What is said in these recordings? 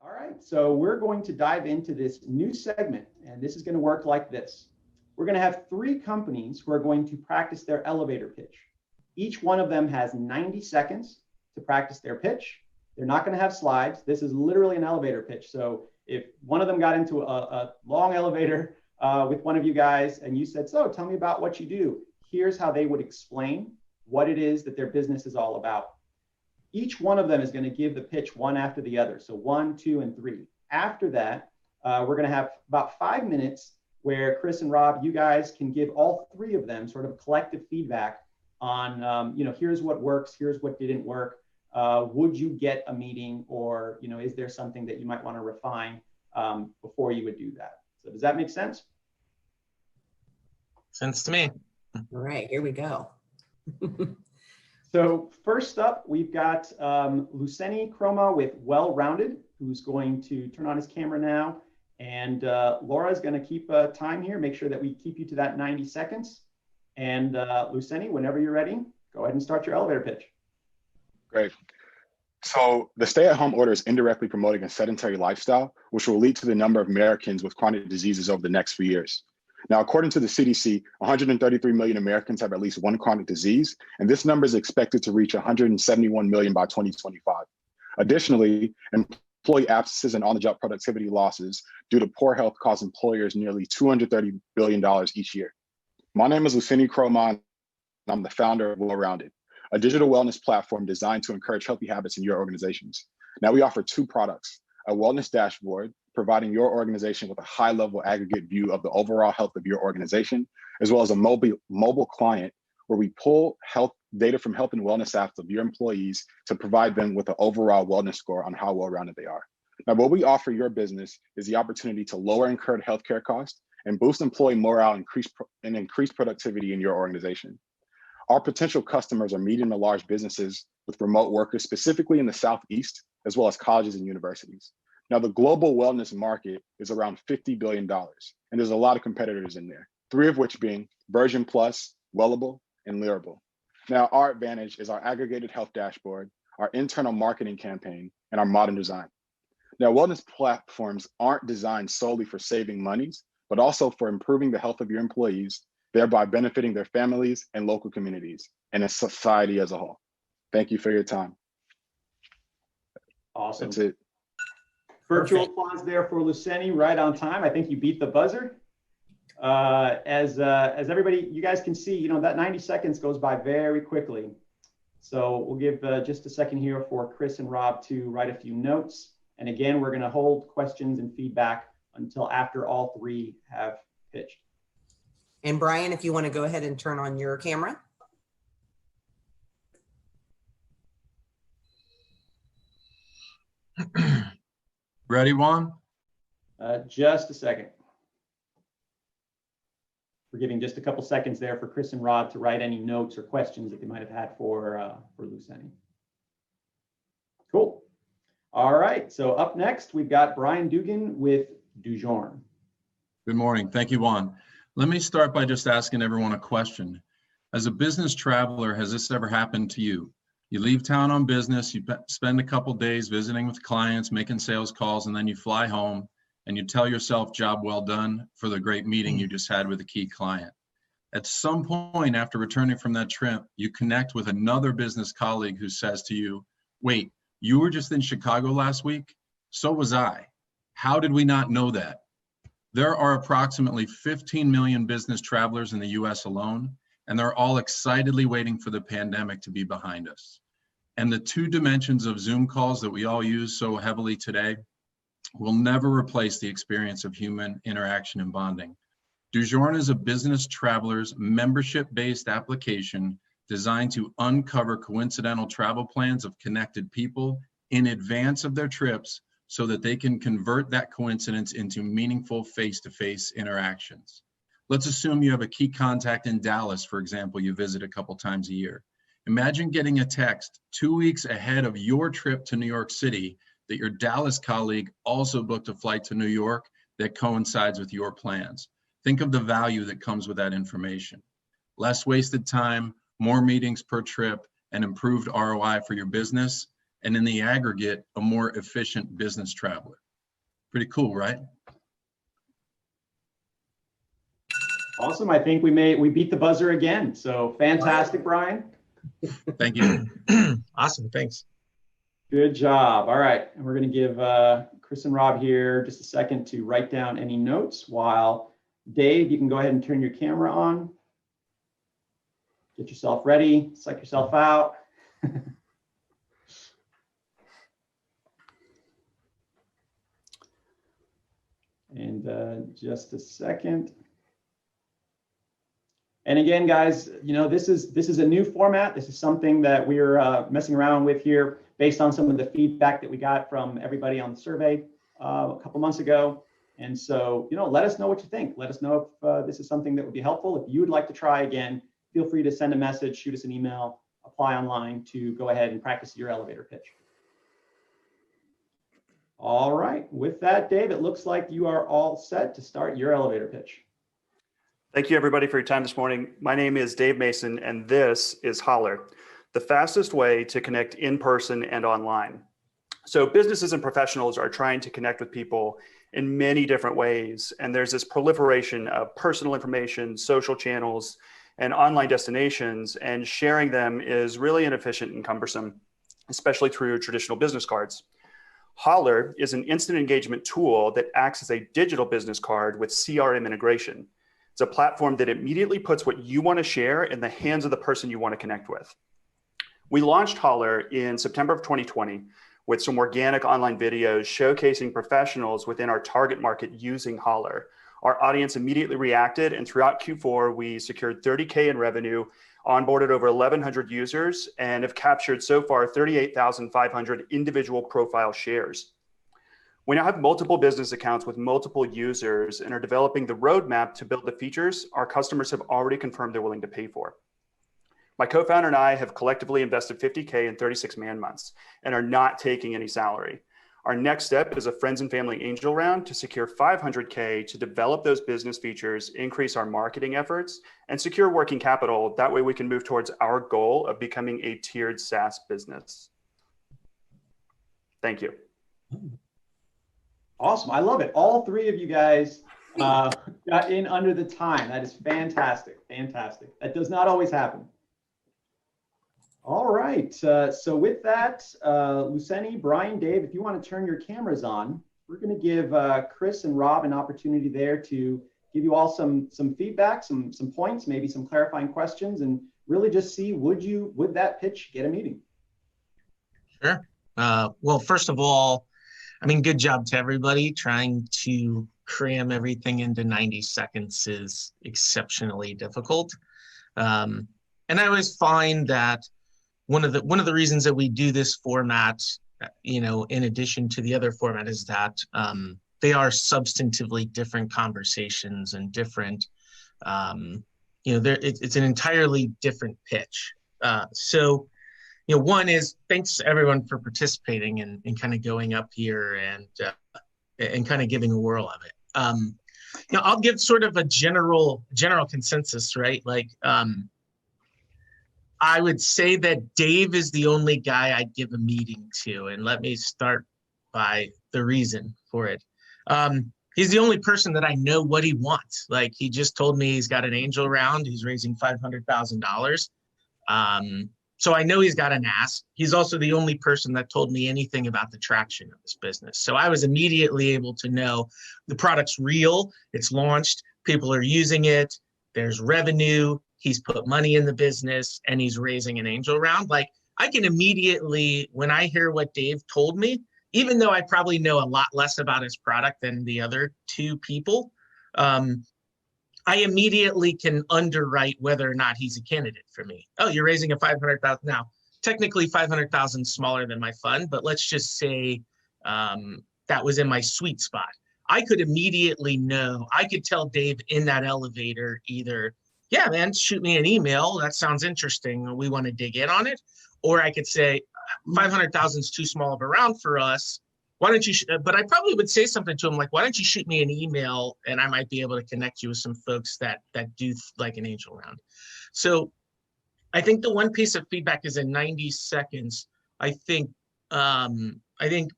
All right, so we're going to dive into this new segment, and this is going to work like this. We're going to have 3 companies who are going to practice their elevator pitch. Each one of them has 90 seconds to practice their pitch. They're not going to have slides. This is literally an elevator pitch. So if one of them got into a long elevator with one of you guys and you said, so tell me about what you do, here's how they would explain what it is that their business is all about. Each one of them is going to give the pitch one after the other. So 1, 2, and 3. After that, we're going to have about 5 minutes where Chris and Rob, you guys can give all 3 of them sort of collective feedback on, here's what works, here's what didn't work. Would you get a meeting, or, is there something that you might want to refine before you would do that? So does that make sense? Sense to me. All right, here we go. So first up, we've got Luceni Chroma with Well-Rounded, who's going to turn on his camera now. And Laura is going to keep time here, make sure that we keep you to that 90 seconds. And Luceni, whenever you're ready, go ahead and start your elevator pitch. Great. So the stay-at-home order is indirectly promoting a sedentary lifestyle, which will lead to the number of Americans with chronic diseases over the next few years. Now, according to the CDC, 133 million Americans have at least one chronic disease, and this number is expected to reach 171 million by 2025. Additionally, employee absences and on-the-job productivity losses due to poor health cause employers nearly $230 billion each year. My name is Luceni Chroma, and I'm the founder of Well-Rounded, a digital wellness platform designed to encourage healthy habits in your organizations. Now, we offer 2 products, a wellness dashboard, providing your organization with a high-level aggregate view of the overall health of your organization, as well as a mobile client where we pull health data from health and wellness apps of your employees to provide them with an overall wellness score on how well-rounded they are. Now, what we offer your business is the opportunity to lower incurred healthcare costs and boost employee morale and increase productivity in your organization. Our potential customers are medium to large businesses with remote workers, specifically in the Southeast, as well as colleges and universities. Now, the global wellness market is around $50 billion, and there's a lot of competitors in there, 3 of which being Version Plus, Wellable, and Lyrible. Now, our advantage is our aggregated health dashboard, our internal marketing campaign, and our modern design. Now, wellness platforms aren't designed solely for saving monies, but also for improving the health of your employees, thereby benefiting their families and local communities and a society as a whole. Thank you for your time. Awesome. That's it. Virtual applause there for Luceni, right on time. I think you beat the buzzer. As everybody, you guys can see, that 90 seconds goes by very quickly. So we'll give just a second here for Chris and Rob to write a few notes. And again, we're going to hold questions and feedback until after all 3 have pitched. And Brian, if you want to go ahead and turn on your camera. Ready, Juan? Just a second. We're giving just a couple seconds there for Chris and Rob to write any notes or questions that they might have had for Luceni. Cool. All right, so up next, we've got Brian Dugan with DuJourn. Good morning. Thank you, Juan. Let me start by just asking everyone a question. As a business traveler, has this ever happened to you? You leave town on business, you spend a couple days visiting with clients, making sales calls, and then you fly home and you tell yourself, job well done for the great meeting you just had with a key client. At some point after returning from that trip, you connect with another business colleague who says to you, wait, you were just in Chicago last week? So was I. How did we not know that? There are approximately 15 million business travelers in the US alone, and they're all excitedly waiting for the pandemic to be behind us. And the 2 dimensions of Zoom calls that we all use so heavily today will never replace the experience of human interaction and bonding. DuJourn is a business traveler's membership-based application designed to uncover coincidental travel plans of connected people in advance of their trips so that they can convert that coincidence into meaningful face-to-face interactions. Let's assume you have a key contact in Dallas, for example, you visit a couple times a year. Imagine getting a text 2 weeks ahead of your trip to New York City that your Dallas colleague also booked a flight to New York that coincides with your plans. Think of the value that comes with that information. Less wasted time, more meetings per trip, and improved ROI for your business. and in the aggregate, a more efficient business traveler. Pretty cool, right? Awesome. I think we beat the buzzer again. So fantastic, Brian. Thank you. Awesome. Thanks. Good job. All right. And we're going to give Chris and Rob here just a second to write down any notes while Dave, you can go ahead and turn your camera on. Get yourself ready. Psych yourself out. And just a second. And again, guys, you know, this is a new format. This is something that we're messing around with here based on some of the feedback that we got from everybody on the survey a couple months ago. And so, you know, let us know what you think. Let us know if this is something that would be helpful. If you would like to try again, feel free to send a message, shoot us an email, apply online to go ahead and practice your elevator pitch. All right. With that, Dave, it looks like you are all set to start your elevator pitch. Thank you, everybody, for your time this morning. My name is Dave Mason, and this is Holler, the fastest way to connect in person and online. So businesses and professionals are trying to connect with people in many different ways. And there's this proliferation of personal information, social channels, and online destinations. And sharing them is really inefficient and cumbersome, especially through traditional business cards. Holler is an instant engagement tool that acts as a digital business card with CRM integration. It's a platform that immediately puts what you want to share in the hands of the person you want to connect with. We launched Holler in September of 2020 with some organic online videos showcasing professionals within our target market using Holler. Our audience immediately reacted, and throughout Q4, we secured $30K in revenue, onboarded over 1,100 users, and have captured so far 38,500 individual profile shares. We now have multiple business accounts with multiple users and are developing the roadmap to build the features our customers have already confirmed they're willing to pay for. My co-founder and I have collectively invested $50K in 36 man months and are not taking any salary. Our next step is a friends and family angel round to secure $500K to develop those business features, increase our marketing efforts, and secure working capital. That way we can move towards our goal of becoming a tiered SaaS business. Thank you. Awesome. I love it. All three of you guys got in under the time. That is fantastic. Fantastic. That does not always happen. All right. So with that, Luceni, Brian, Dave, if you want to turn your cameras on, we're going to give Chris and Rob an opportunity there to give you all some feedback, some points, maybe some clarifying questions, and really just see would that pitch get a meeting? Sure. Well, first of all, I mean, good job to everybody. Trying to cram everything into 90 seconds is exceptionally difficult. And I always find that one of the reasons that we do this format, you know, in addition to the other format, is that they are substantively different conversations and different, you know, it's an entirely different pitch. So, you know, one is thanks everyone for participating and kind of going up here and kind of giving a whirl of it. You know, I'll give sort of a general consensus, right? Like, I would say that Dave is the only guy I'd give a meeting to, and let me start by the reason for it. He's the only person that I know what he wants. Like, he just told me he's got an angel round. He's raising $500,000. So I know he's got an ask. He's also the only person that told me anything about the traction of this business. So I was immediately able to know the product's real, it's launched, people are using it, there's revenue, he's put money in the business, and he's raising an angel round. Like, I can immediately, when I hear what Dave told me, even though I probably know a lot less about his product than the other two people, I immediately can underwrite whether or not he's a candidate for me. Oh, you're raising a 500,000 now. Technically 500,000 smaller than my fund, but let's just say that was in my sweet spot. I could immediately know, I could tell Dave in that elevator either, yeah, man, shoot me an email. That sounds interesting. We want to dig in on it. Or I could say 500,000 is too small of a round for us. Why don't you, but I probably would say something to him like, why don't you shoot me an email and I might be able to connect you with some folks that do like an angel round. So I think the one piece of feedback is in 90 seconds, I think I think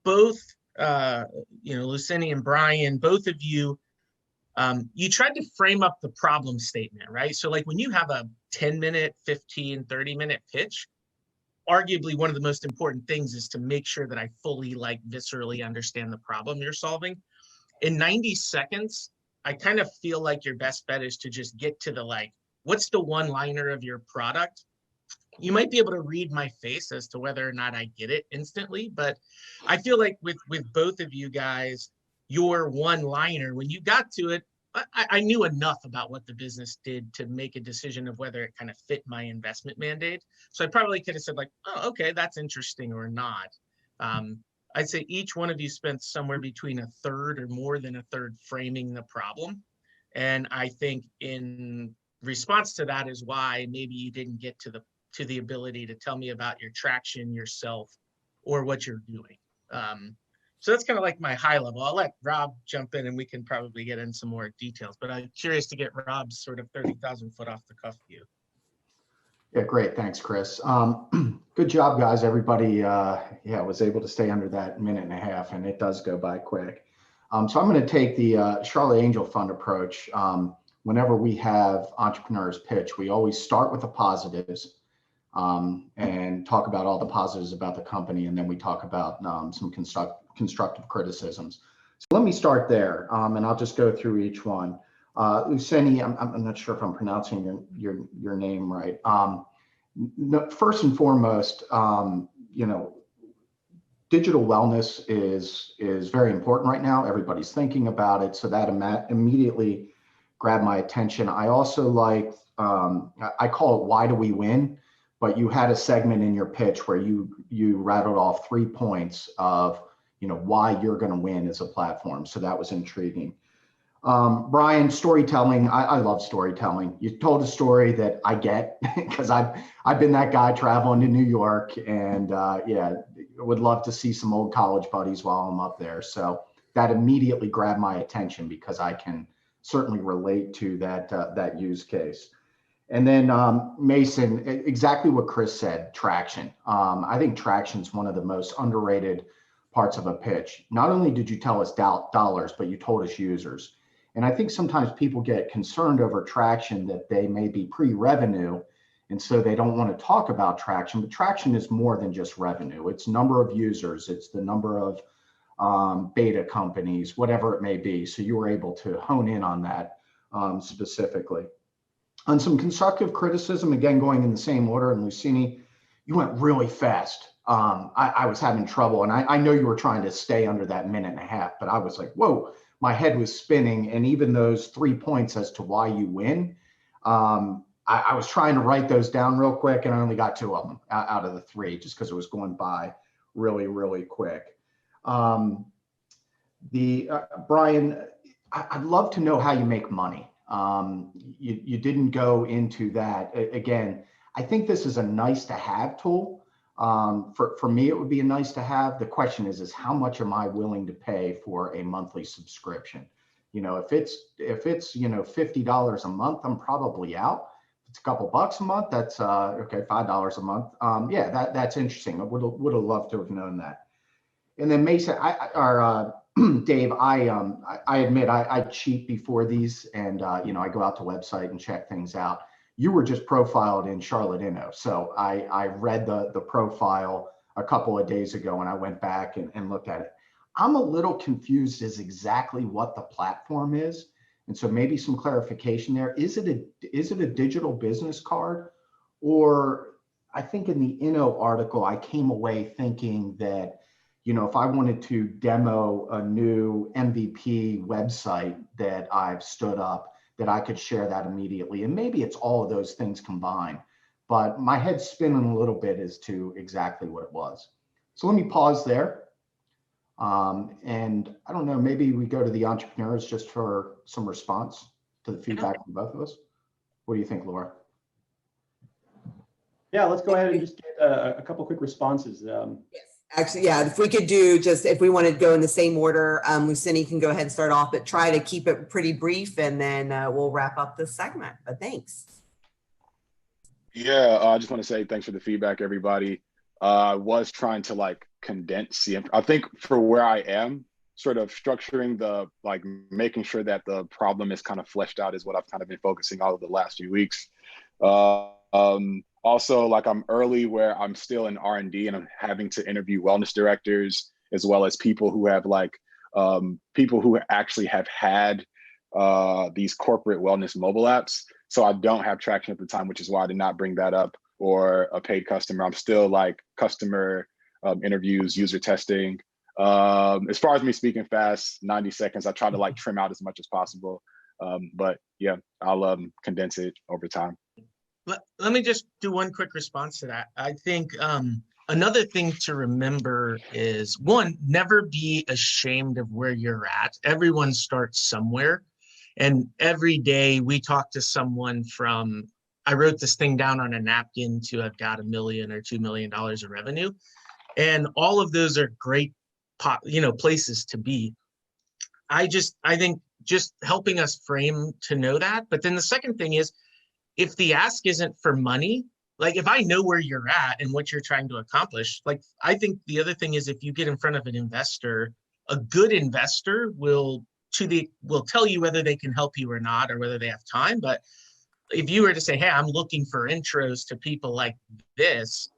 both, Lucini and Brian, both of you, you tried to frame up the problem statement, right? So like when you have a 10-minute, 15, 30-minute pitch, arguably one of the most important things is to make sure that I fully, like, viscerally understand the problem you're solving. In 90 seconds, I kind of feel like your best bet is to just get to the, like, what's the one-liner of your product? You might be able to read my face as to whether or not I get it instantly, but I feel like with both of you guys, your one-liner, when you got to it, I knew enough about what the business did to make a decision of whether it kind of fit my investment mandate. So I probably could have said like, oh, okay, that's interesting or not. I'd say each one of you spent somewhere between a third or more than a third framing the problem. And I think in response to that is why maybe you didn't get to the ability to tell me about your traction, yourself, or what you're doing. So that's kind of like my high level. I'll let Rob jump in and we can probably get in some more details, but I'm curious to get Rob's sort of 30,000 foot off the cuff view. Yeah, great. Thanks, Chris. Good job, guys. Everybody, was able to stay under that minute and a half, and it does go by quick. So I'm going to take the Charlotte Angel Fund approach. Whenever we have entrepreneurs pitch, we always start with the positives and talk about all the positives about the company, and then we talk about some constructive criticisms. So let me start there, and I'll just go through each one. Lucini, I'm not sure if I'm pronouncing your name right. First and foremost, digital wellness is very important right now. Everybody's thinking about it, so that immediately grabbed my attention. I also like, I call it "Why do we win?" But you had a segment in your pitch where you rattled off 3 points of why you're going to win as a platform. So that was intriguing. Brian, storytelling. I love storytelling. You told a story that I get because I've been that guy traveling to New York, and would love to see some old college buddies while I'm up there. So that immediately grabbed my attention because I can certainly relate to that use case. And then Mason, exactly what Chris said, traction. I think traction is one of the most underrated parts of a pitch. Not only did you tell us dollars, but you told us users. And I think sometimes people get concerned over traction, that they may be pre-revenue, and so they don't want to talk about traction. But traction is more than just revenue. It's number of users. It's the number of beta companies, whatever it may be. So you were able to hone in on that specifically. On some constructive criticism, again, going in the same order, and Lucini, you went really fast. I was having trouble, and I know you were trying to stay under that minute and a half, but I was like, whoa, my head was spinning. And even those 3 points as to why you win, I was trying to write those down real quick, and I only got 2 of them out of the 3 just because it was going by really, really quick. Brian, I'd love to know how you make money. You didn't go into that. Again, I think this is a nice to have tool. For me, it would be a nice to have. The question is how much am I willing to pay for a monthly subscription? If it's $50 a month, I'm probably out. If it's a couple bucks a month, that's okay, $5 a month. That's interesting. I would have loved to have known that. And then Mason, Dave, I admit I cheat before these, and I go out to website and check things out. You were just profiled in Charlotte Inno, so I read the profile a couple of days ago, and I went back and looked at it. I'm a little confused as exactly what the platform is, and so maybe some clarification there. Is it a digital business card, or I think in the Inno article I came away thinking that if I wanted to demo a new MVP website that I've stood up, that I could share that immediately. And maybe it's all of those things combined, but my head's spinning a little bit as to exactly what it was. So let me pause there. And I don't know, maybe we go to the entrepreneurs just for some response to the feedback from both of us. What do you think, Laura? Yeah, let's go ahead and just get a couple quick responses. Yes. Actually, yeah, if we could do if we want to go in the same order, Lucini can go ahead and start off, but try to keep it pretty brief, and then we'll wrap up this segment. But thanks. Yeah, I just want to say thanks for the feedback, everybody. was trying to like condense I think for where I am, sort of structuring the like making sure that the problem is kind of fleshed out is what I've kind of been focusing all of the last few weeks. Also, like I'm early where I'm still in R&D and I'm having to interview wellness directors as well as people who have like people who actually have had these corporate wellness mobile apps. So I don't have traction at the time, which is why I did not bring that up, or a paid customer. I'm still like customer interviews, user testing. As far as me speaking fast, 90 seconds, I try to like trim out as much as possible. But yeah, I'll condense it over time. Let me just do one quick response to that. I think another thing to remember is, one, never be ashamed of where you're at. Everyone starts somewhere. And every day we talk to someone from, I wrote this thing down on a napkin to I've got $1 million or $2 million of revenue. And all of those are great, places to be. I think just helping us frame to know that. But then the second thing is, if the ask isn't for money, like if I know where you're at and what you're trying to accomplish, like I think the other thing is if you get in front of an investor, a good investor will tell you whether they can help you or not, or whether they have time. But if you were to say, hey, I'm looking for intros to people like this,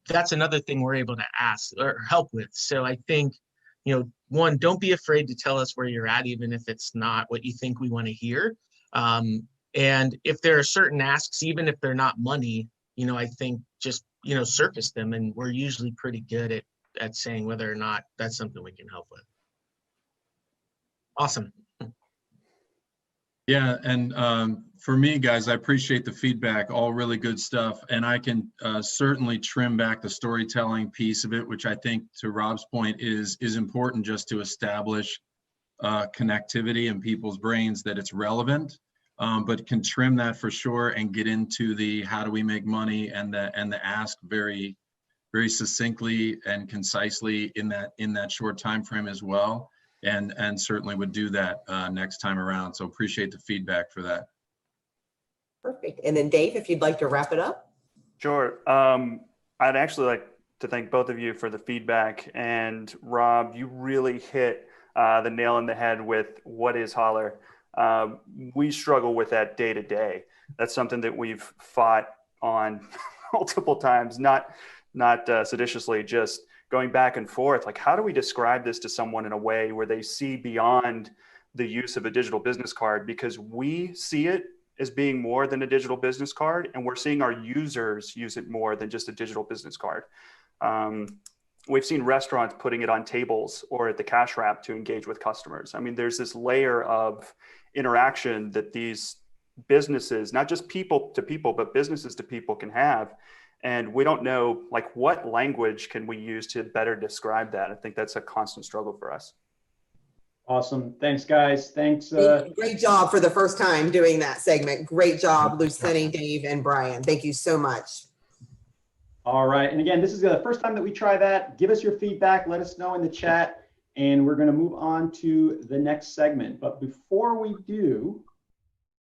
that's another thing we're able to ask or help with. So I think, one, don't be afraid to tell us where you're at, even if it's not what you think we want to hear. And if there are certain asks, even if they're not money, I think just, surface them. And we're usually pretty good at saying whether or not that's something we can help with. Awesome. Yeah, and for me, guys, I appreciate the feedback, all really good stuff. And I can certainly trim back the storytelling piece of it, which I think, to Rob's point, is important just to establish connectivity in people's brains that it's relevant, but can trim that for sure and get into the how do we make money and the ask very, very succinctly and concisely in that short time frame as well. And certainly would do that next time around. So appreciate the feedback for that. Perfect. And then Dave, if you'd like to wrap it up. Sure. I'd actually like to thank both of you for the feedback. And Rob, you really hit the nail on the head with what is Holler. We struggle with that day to day. That's something that we've fought on multiple times, not seditiously, just going back and forth. Like, how do we describe this to someone in a way where they see beyond the use of a digital business card? Because we see it as being more than a digital business card, and we're seeing our users use it more than just a digital business card. We've seen restaurants putting it on tables or at the cash wrap to engage with customers. I mean, there's this layer of interaction that these businesses, not just people to people, but businesses to people, can have. And we don't know, like, what language can we use to better describe that? I think that's a constant struggle for us. Awesome. Thanks, guys. Thanks. Great job for the first time doing that segment. Great job, Lucini, Dave, and Brian. Thank you so much. All right. And again, this is the first time that we try that. Give us your feedback. Let us know in the chat. And we're going to move on to the next segment. But before we do,